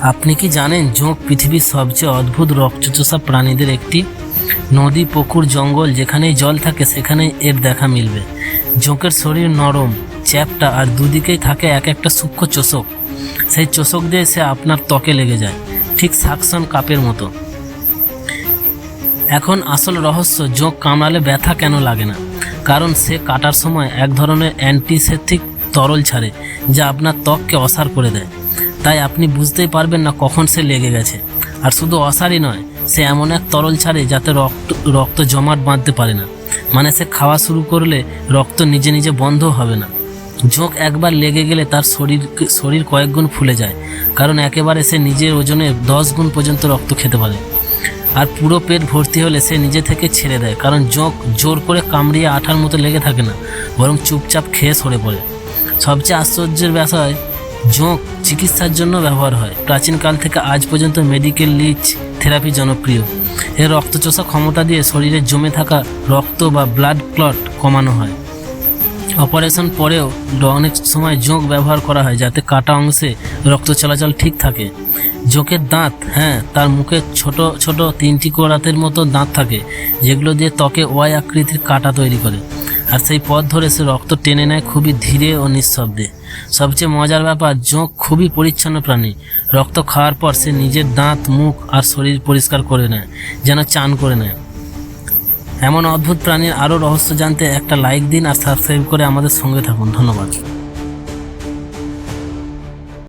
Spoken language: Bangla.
আপনি কি জানেন জোঁক পৃথিবীর সবচেয়ে অদ্ভুত রক্তচোষা প্রাণীদের একটি? নদী, পুকুর, জঙ্গল যেখানেই জল থাকে সেখানেই এর দেখা মিলবে। জোঁকের শরীর নরম, চ্যাপ্টা আর দুদিকেই থাকে এক একটা সূক্ষ্ম চোষক। সেই চোষক দিয়ে সে আপনার ত্বকে লেগে যায়, ঠিক সাকশন কাপের মতো। এখন আসল রহস্য, জোঁক কামড়ালে ব্যথা কেন লাগে না? কারণ সে কাটার সময় এক ধরনের অ্যান্টিসেপটিক তরল ছাড়ে, যা আপনার ত্বককে অসাড় করে দেয়। তাই আপনি বুঝতেই পারবেন না কখন সে লেগে গেছে। আর শুধু অসাড়ই নয়, সে এমন এক তরল ছাড়ে যাতে রক্ত জমাট বাঁধতে পারে না। মানে সে খাওয়া শুরু করলে রক্ত নিজে নিজে বন্ধ হবে না। জোঁক একবার লেগে গেলে তার শরীর কয়েক গুণ ফুলে যায়, কারণ একেবারে সে নিজের ওজনের 10 গুণ পর্যন্ত রক্ত খেতে পারে। আর পুরো পেট ভর্তি হলে সে নিজে থেকে ছেড়ে দেয়, কারণ জোঁক জোর করে কামড়িয়ে আঠার মতো লেগে থাকে না, বরং চুপচাপ খেয়ে সরে পড়ে। সবচেয়ে আশ্চর্যের বিষয়, জোঁক চিকিৎসার জন্য ব্যবহার হয়। প্রাচীনকাল থেকে আজ পর্যন্ত মেডিকেল লিচ থেরাপি জনপ্রিয়। এর রক্তচোষা ক্ষমতা দিয়ে শরীরে জমে থাকা রক্ত বা ব্লাড ক্লট কমানো হয়। অপারেশন পরেও অনেক সময় জোঁক ব্যবহার করা হয় যাতে কাটা অংশে রক্ত চলাচল ঠিক থাকে। জোঁকের দাঁত, তার মুখে ছোট ছোট 3টি কোরাতের মতো দাঁত থাকে, যেগুলো দিয়ে ত্বকে ওয়াই আকৃতির কাটা তৈরি করে। আর সেই পথ ধরে সে রক্ত টেনে নেয় খুবই ধীরে ও নিঃশব্দে। সবচেয়ে মজার ব্যাপার, জোঁক খুবই পরিচ্ছন্ন প্রাণী। রক্ত খাওয়ার পর সে নিজের দাঁত, মুখ আর শরীর পরিষ্কার করে নেয়, যেন চান করে নেয়। এমন অদ্ভুত প্রাণীর আরও রহস্য জানতে একটা লাইক দিন আর সাবস্ক্রাইব করে আমাদের সঙ্গে থাকুন। ধন্যবাদ।